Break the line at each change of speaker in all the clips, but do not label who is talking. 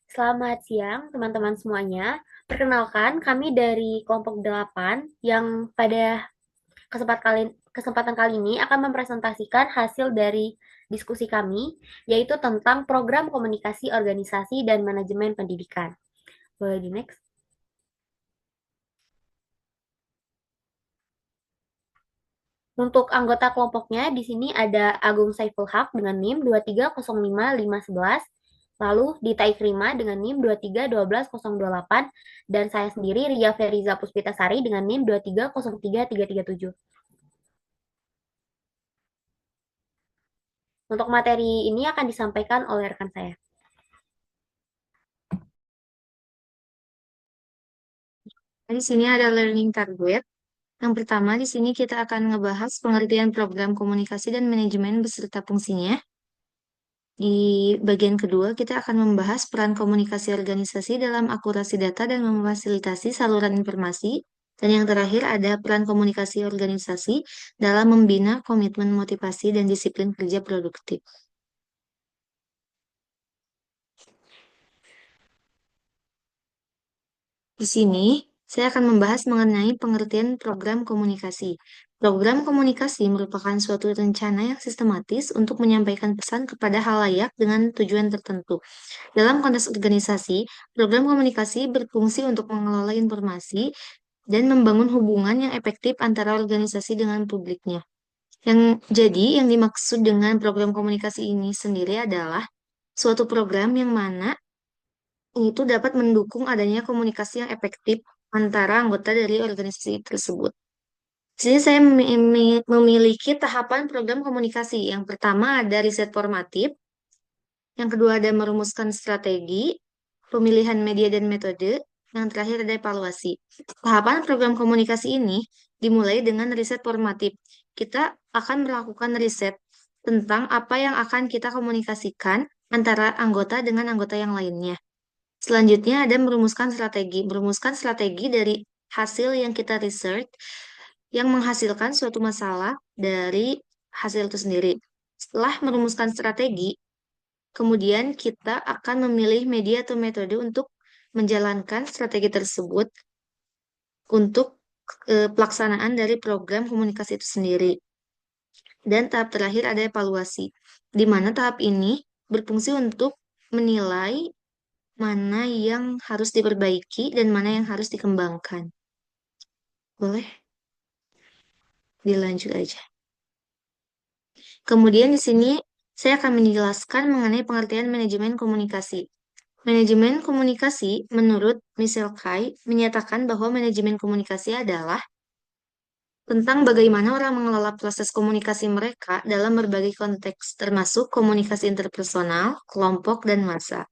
Selamat siang, teman-teman semuanya. Perkenalkan, kami dari kelompok 8 yang pada kesempatan kali ini akan mempresentasikan hasil dari diskusi kami, yaitu tentang program komunikasi organisasi dan manajemen pendidikan. Boleh di next? Untuk anggota kelompoknya, di sini ada Agung Saiful Haq dengan NIM 2305511, lalu Dita Ikrima dengan NIM 2312028, dan saya sendiri Ria Feriza Puspitasari dengan NIM 2303337. Untuk materi ini akan disampaikan oleh rekan saya.
Di sini ada learning target. Yang pertama, di sini kita akan ngebahas pengertian program komunikasi dan manajemen beserta fungsinya. Di bagian kedua, kita akan membahas peran komunikasi organisasi dalam akurasi data dan memfasilitasi saluran informasi. Dan yang terakhir ada peran komunikasi organisasi dalam membina komitmen motivasi dan disiplin kerja produktif. Di sini, saya akan membahas mengenai pengertian program komunikasi. Program komunikasi merupakan suatu rencana yang sistematis untuk menyampaikan pesan kepada halayak dengan tujuan tertentu. Dalam konteks organisasi, program komunikasi berfungsi untuk mengelola informasi dan membangun hubungan yang efektif antara organisasi dengan publiknya. Yang dimaksud dengan program komunikasi ini sendiri adalah suatu program yang mana itu dapat mendukung adanya komunikasi yang efektif antara anggota dari organisasi tersebut. Di sini saya memiliki tahapan program komunikasi. Yang pertama ada riset formatif, yang kedua ada merumuskan strategi, pemilihan media dan metode, yang terakhir ada evaluasi. Tahapan program komunikasi ini dimulai dengan riset formatif. Kita akan melakukan riset tentang apa yang akan kita komunikasikan antara anggota dengan anggota yang lainnya. Selanjutnya ada merumuskan strategi. Merumuskan strategi dari hasil yang kita research yang menghasilkan suatu masalah dari hasil itu sendiri. Setelah merumuskan strategi, kemudian kita akan memilih media atau metode untuk menjalankan strategi tersebut untuk pelaksanaan dari program komunikasi itu sendiri. Dan tahap terakhir ada evaluasi, di mana tahap ini berfungsi untuk menilai mana yang harus diperbaiki dan mana yang harus dikembangkan. Boleh dilanjut aja. Kemudian di sini saya akan menjelaskan mengenai pengertian manajemen komunikasi. Manajemen komunikasi menurut Michelle Kay menyatakan bahwa manajemen komunikasi adalah tentang bagaimana orang mengelola proses komunikasi mereka dalam berbagai konteks, termasuk komunikasi interpersonal, kelompok, dan massa.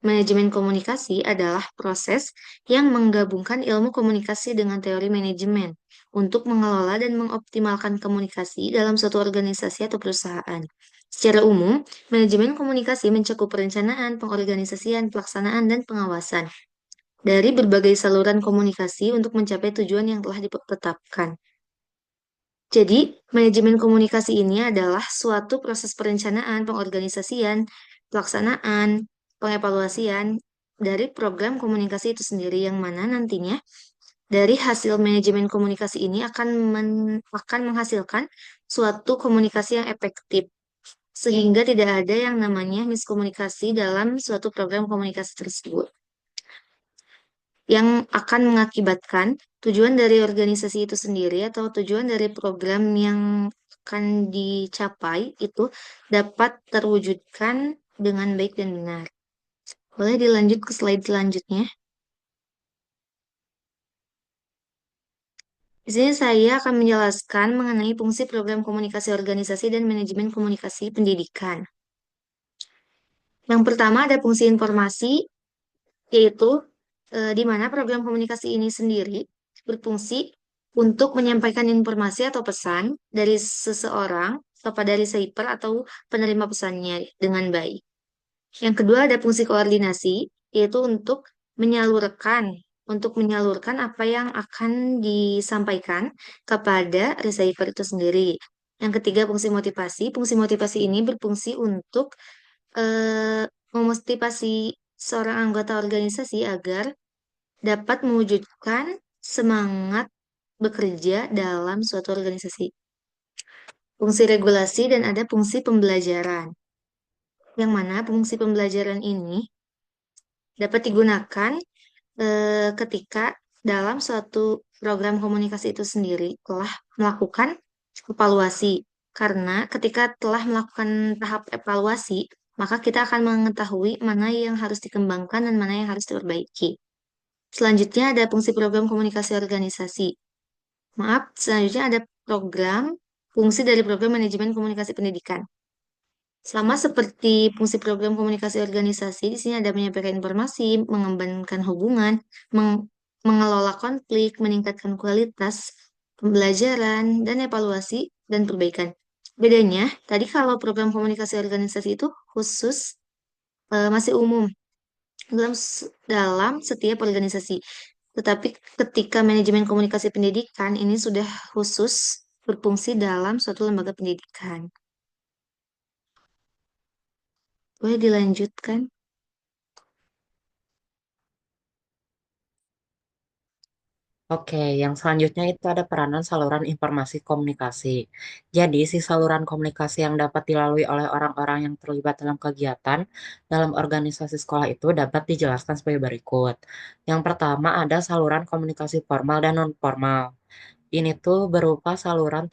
Manajemen komunikasi adalah proses yang menggabungkan ilmu komunikasi dengan teori manajemen untuk mengelola dan mengoptimalkan komunikasi dalam suatu organisasi atau perusahaan. Secara umum, manajemen komunikasi mencakup perencanaan, pengorganisasian, pelaksanaan, dan pengawasan dari berbagai saluran komunikasi untuk mencapai tujuan yang telah ditetapkan. Jadi, manajemen komunikasi ini adalah suatu proses perencanaan, pengorganisasian, pelaksanaan, pengevaluasian dari program komunikasi itu sendiri yang mana nantinya dari hasil manajemen komunikasi ini akan menghasilkan suatu komunikasi yang efektif sehingga tidak ada yang namanya miskomunikasi dalam suatu program komunikasi tersebut yang akan mengakibatkan tujuan dari organisasi itu sendiri atau tujuan dari program yang akan dicapai itu dapat terwujudkan dengan baik dan benar. Boleh dilanjut ke slide selanjutnya. Di sini saya akan menjelaskan mengenai fungsi program komunikasi organisasi dan manajemen komunikasi pendidikan. Yang pertama ada fungsi informasi, yaitu di mana program komunikasi ini sendiri berfungsi untuk menyampaikan informasi atau pesan dari seseorang kepada receiver atau penerima pesannya dengan baik. Yang kedua ada fungsi koordinasi, yaitu menyalurkan untuk menyalurkan apa yang akan disampaikan kepada receiver itu sendiri. Yang ketiga fungsi motivasi. Fungsi motivasi ini berfungsi untuk memotivasi seorang anggota organisasi agar dapat mewujudkan semangat bekerja dalam suatu organisasi. Fungsi regulasi dan ada fungsi pembelajaran. Yang mana fungsi pembelajaran ini dapat digunakan ketika dalam suatu program komunikasi itu sendiri telah melakukan evaluasi. Karena ketika telah melakukan tahap evaluasi, maka kita akan mengetahui mana yang harus dikembangkan dan mana yang harus diperbaiki. Selanjutnya ada fungsi program komunikasi organisasi. Maaf, selanjutnya ada fungsi dari program manajemen komunikasi pendidikan. Sama seperti fungsi program komunikasi organisasi, di sini ada menyampaikan informasi, mengembangkan hubungan, mengelola konflik, meningkatkan kualitas pembelajaran, dan evaluasi dan perbaikan. Bedanya, tadi kalau program komunikasi organisasi itu khusus, masih umum dalam setiap organisasi. Tetapi ketika manajemen komunikasi pendidikan ini sudah khusus berfungsi dalam suatu lembaga pendidikan. Boleh dilanjutkan?
Oke, yang selanjutnya itu ada peranan saluran informasi komunikasi. Jadi, si saluran komunikasi yang dapat dilalui oleh orang-orang yang terlibat dalam kegiatan dalam organisasi sekolah itu dapat dijelaskan sebagai berikut. Yang pertama ada saluran komunikasi formal dan non-formal. Ini tuh berupa saluran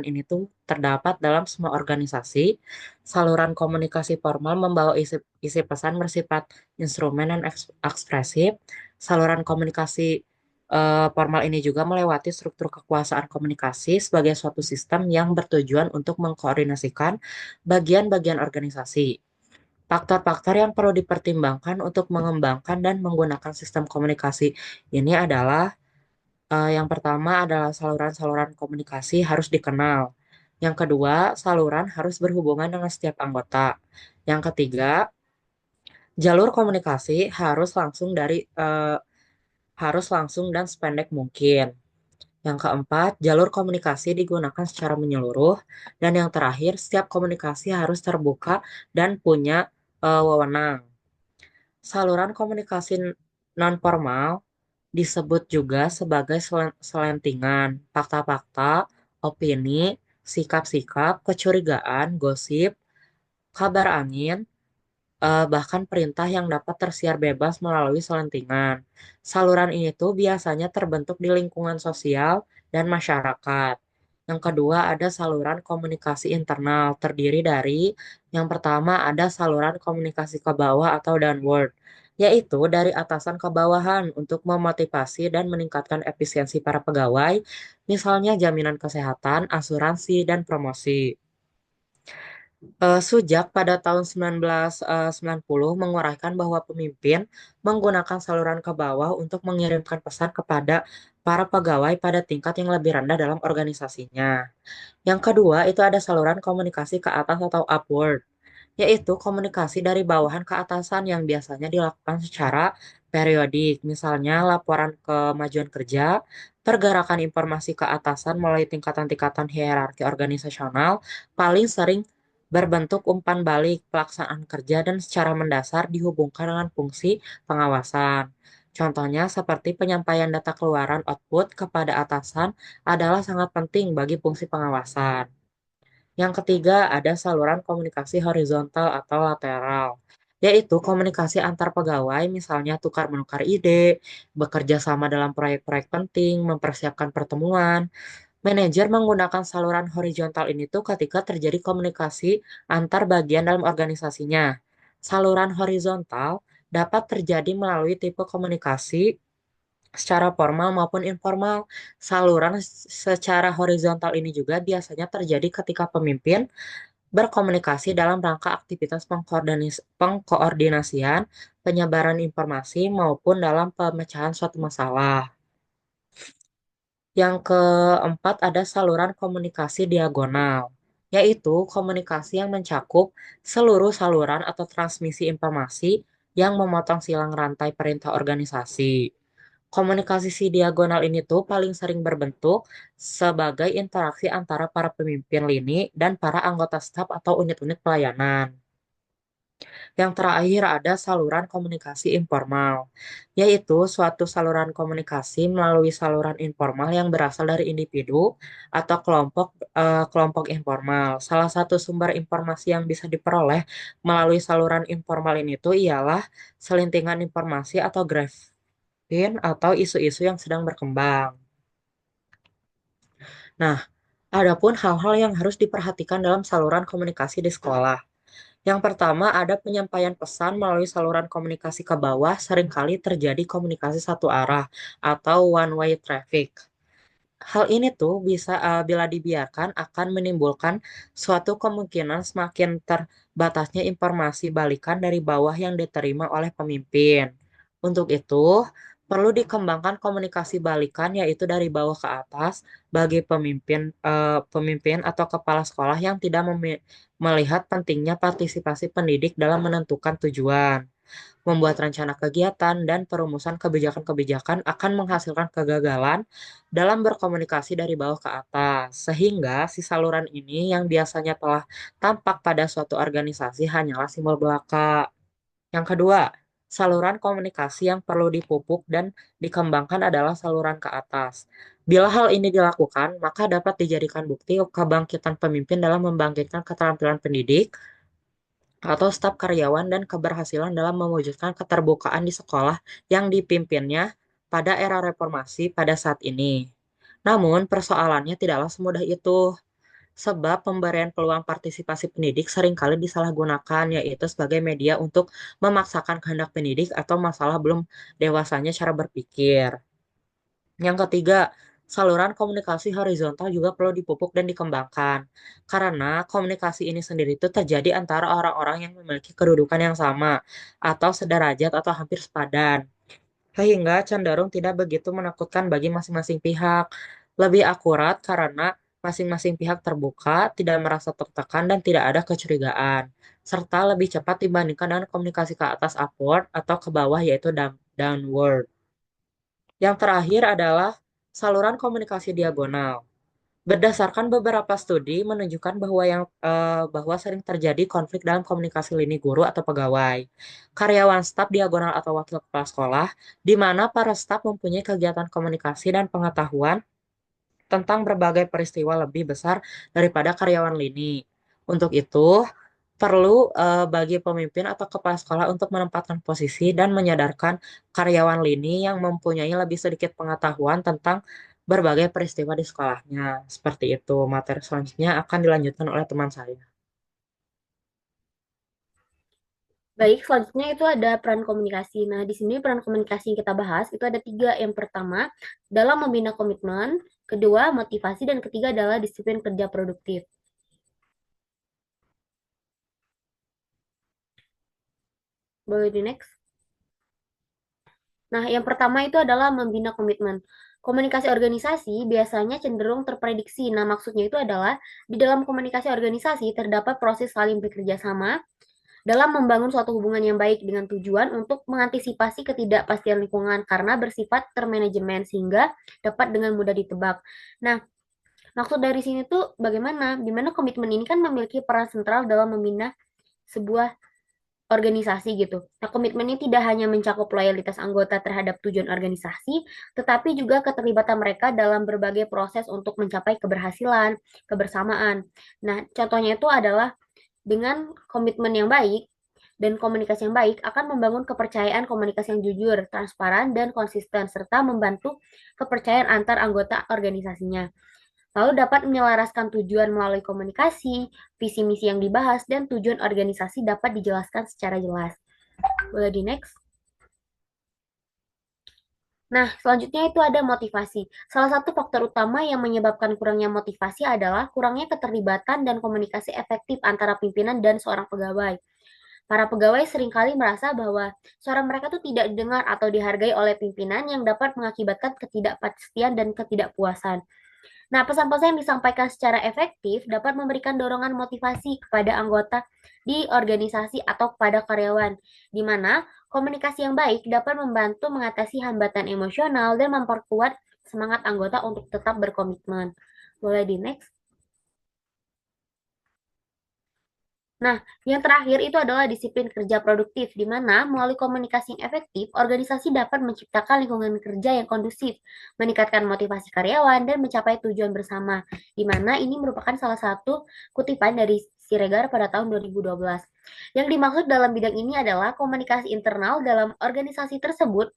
ini tuh terdapat dalam semua organisasi. Saluran komunikasi formal membawa isi pesan bersifat instrumen dan ekspresif. Saluran komunikasi formal ini juga melewati struktur kekuasaan komunikasi sebagai suatu sistem yang bertujuan untuk mengkoordinasikan bagian-bagian organisasi. Faktor-faktor yang perlu dipertimbangkan untuk mengembangkan dan menggunakan sistem komunikasi ini adalah yang pertama adalah saluran-saluran komunikasi harus dikenal. Yang kedua, saluran harus berhubungan dengan setiap anggota. Yang ketiga, jalur komunikasi harus langsung dan sependek mungkin. Yang keempat, jalur komunikasi digunakan secara menyeluruh. Dan yang terakhir, setiap komunikasi harus terbuka dan punya wewenang. Saluran komunikasi nonformal disebut juga sebagai selentingan, fakta-fakta, opini, sikap-sikap, kecurigaan, gosip, kabar angin, bahkan perintah yang dapat tersiar bebas melalui selentingan. Saluran ini tuh biasanya terbentuk di lingkungan sosial dan masyarakat. Yang kedua ada saluran komunikasi internal, terdiri dari yang pertama ada saluran komunikasi ke bawah atau downward, yaitu dari atasan ke bawahan untuk memotivasi dan meningkatkan efisiensi para pegawai, misalnya jaminan kesehatan, asuransi, dan promosi. Sujak pada tahun 1990 menguraikan bahwa pemimpin menggunakan saluran ke bawah untuk mengirimkan pesan kepada para pegawai pada tingkat yang lebih rendah dalam organisasinya. Yang kedua, itu ada saluran komunikasi ke atas atau upward, yaitu komunikasi dari bawahan ke atasan yang biasanya dilakukan secara periodik, misalnya laporan kemajuan kerja, pergerakan informasi ke atasan melalui tingkatan-tingkatan hierarki organisasional, paling sering berbentuk umpan balik pelaksanaan kerja dan secara mendasar dihubungkan dengan fungsi pengawasan. Contohnya seperti penyampaian data keluaran output kepada atasan adalah sangat penting bagi fungsi pengawasan. Yang ketiga, ada saluran komunikasi horizontal atau lateral, yaitu komunikasi antar pegawai, misalnya tukar-menukar ide, bekerja sama dalam proyek-proyek penting, mempersiapkan pertemuan. Manajer menggunakan saluran horizontal ini tuh ketika terjadi komunikasi antar bagian dalam organisasinya. Saluran horizontal dapat terjadi melalui tipe komunikasi secara formal maupun informal. Saluran secara horizontal ini juga biasanya terjadi ketika pemimpin berkomunikasi dalam rangka aktivitas pengkoordinasian, penyebaran informasi, maupun dalam pemecahan suatu masalah. Yang keempat ada saluran komunikasi diagonal, yaitu komunikasi yang mencakup seluruh saluran atau transmisi informasi yang memotong silang rantai perintah organisasi. Komunikasi si diagonal ini tuh paling sering berbentuk sebagai interaksi antara para pemimpin lini dan para anggota staf atau unit-unit pelayanan. Yang terakhir ada saluran komunikasi informal, yaitu suatu saluran komunikasi melalui saluran informal yang berasal dari individu atau kelompok informal. Salah satu sumber informasi yang bisa diperoleh melalui saluran informal ini tuh ialah selintingan informasi atau grafin atau isu-isu yang sedang berkembang. Nah, adapun hal-hal yang harus diperhatikan dalam saluran komunikasi di sekolah. Yang pertama, ada penyampaian pesan melalui saluran komunikasi ke bawah, seringkali terjadi komunikasi satu arah atau one way traffic. Hal ini tuh bisa bila dibiarkan akan menimbulkan suatu kemungkinan semakin terbatasnya informasi balikan dari bawah yang diterima oleh pemimpin. Untuk itu, perlu dikembangkan komunikasi balikan yaitu dari bawah ke atas bagi pemimpin atau kepala sekolah yang tidak melihat pentingnya partisipasi pendidik dalam menentukan tujuan. Membuat rencana kegiatan dan perumusan kebijakan-kebijakan akan menghasilkan kegagalan dalam berkomunikasi dari bawah ke atas, sehingga si saluran ini yang biasanya telah tampak pada suatu organisasi hanyalah simbol belaka. Yang kedua, saluran komunikasi yang perlu dipupuk dan dikembangkan adalah saluran ke atas. Bila hal ini dilakukan, maka dapat dijadikan bukti kebangkitan pemimpin dalam membangkitkan keterampilan pendidik, atau staf karyawan dan keberhasilan dalam mewujudkan keterbukaan di sekolah yang dipimpinnya pada era reformasi pada saat ini. Namun, persoalannya tidaklah semudah itu, sebab pemberian peluang partisipasi pendidik seringkali disalahgunakan, yaitu sebagai media untuk memaksakan kehendak pendidik atau masalah belum dewasanya cara berpikir. Yang ketiga, saluran komunikasi horizontal juga perlu dipupuk dan dikembangkan. Karena komunikasi ini sendiri itu terjadi antara orang-orang yang memiliki kedudukan yang sama, atau sederajat atau hampir sepadan. Sehingga cenderung tidak begitu menakutkan bagi masing-masing pihak. Lebih akurat karena masing-masing pihak terbuka, tidak merasa tertekan, dan tidak ada kecurigaan. Serta lebih cepat dibandingkan dengan komunikasi ke atas upward atau ke bawah yaitu downward. Yang terakhir adalah saluran komunikasi diagonal. Berdasarkan beberapa studi menunjukkan bahwa sering terjadi konflik dalam komunikasi lini guru atau pegawai, karyawan staf diagonal atau wakil kepala sekolah, di mana para staf mempunyai kegiatan komunikasi dan pengetahuan tentang berbagai peristiwa lebih besar daripada karyawan lini. Untuk itu, perlu bagi pemimpin atau kepala sekolah untuk menempatkan posisi dan menyadarkan karyawan lini yang mempunyai lebih sedikit pengetahuan tentang berbagai peristiwa di sekolahnya. Seperti itu. Materi selanjutnya akan dilanjutkan oleh teman saya.
Baik, selanjutnya itu ada peran komunikasi. Nah, di sini peran komunikasi yang kita bahas itu ada tiga. Yang pertama, dalam membina komitmen. Kedua, motivasi. Dan ketiga adalah disiplin kerja produktif. Boleh di next? Nah, yang pertama itu adalah membina komitmen. Komunikasi organisasi biasanya cenderung terprediksi. Nah, maksudnya itu adalah di dalam komunikasi organisasi terdapat proses saling bekerja sama dalam membangun suatu hubungan yang baik dengan tujuan untuk mengantisipasi ketidakpastian lingkungan karena bersifat termanajemen sehingga dapat dengan mudah ditebak. Nah, maksud dari sini tuh bagaimana? Di mana komitmen ini kan memiliki peran sentral dalam membina sebuah organisasi gitu. Nah, komitmen ini tidak hanya mencakup loyalitas anggota terhadap tujuan organisasi, tetapi juga keterlibatan mereka dalam berbagai proses untuk mencapai keberhasilan, kebersamaan. Nah, contohnya itu adalah dengan komitmen yang baik dan komunikasi yang baik akan membangun kepercayaan komunikasi yang jujur, transparan, dan konsisten, serta membantu kepercayaan antar anggota organisasinya. Lalu dapat menyelaraskan tujuan melalui komunikasi, visi misi yang dibahas, dan tujuan organisasi dapat dijelaskan secara jelas. Boleh di next? Nah, selanjutnya itu ada motivasi. Salah satu faktor utama yang menyebabkan kurangnya motivasi adalah kurangnya keterlibatan dan komunikasi efektif antara pimpinan dan seorang pegawai. Para pegawai seringkali merasa bahwa suara mereka tuh tidak didengar atau dihargai oleh pimpinan yang dapat mengakibatkan ketidakpastian dan ketidakpuasan. Nah, pesan-pesan yang disampaikan secara efektif dapat memberikan dorongan motivasi kepada anggota di organisasi atau kepada karyawan, di mana komunikasi yang baik dapat membantu mengatasi hambatan emosional dan memperkuat semangat anggota untuk tetap berkomitmen. Boleh di next? Nah, yang terakhir itu adalah disiplin kerja produktif, di mana melalui komunikasi yang efektif, organisasi dapat menciptakan lingkungan kerja yang kondusif, meningkatkan motivasi karyawan, dan mencapai tujuan bersama, di mana ini merupakan salah satu kutipan dari Siregar pada tahun 2012. Yang dimaksud dalam bidang ini adalah komunikasi internal dalam organisasi tersebut,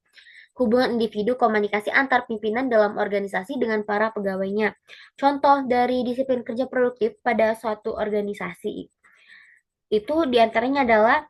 hubungan individu, komunikasi antar pimpinan dalam organisasi dengan para pegawainya. Contoh dari disiplin kerja produktif pada suatu organisasi itu diantaranya adalah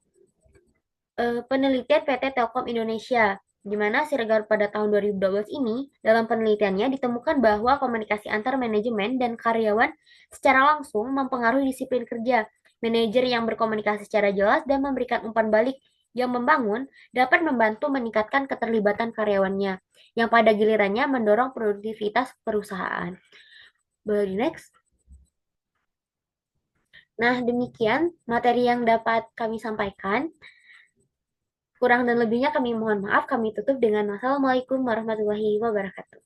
penelitian PT Telkom Indonesia, di mana Siregar pada tahun 2012 ini, dalam penelitiannya ditemukan bahwa komunikasi antar manajemen dan karyawan secara langsung mempengaruhi disiplin kerja. Manajer yang berkomunikasi secara jelas dan memberikan umpan balik yang membangun dapat membantu meningkatkan keterlibatan karyawannya, yang pada gilirannya mendorong produktivitas perusahaan. Boleh di next? Nah, demikian materi yang dapat kami sampaikan. Kurang dan lebihnya kami mohon maaf, kami tutup dengan wassalamualaikum warahmatullahi wabarakatuh.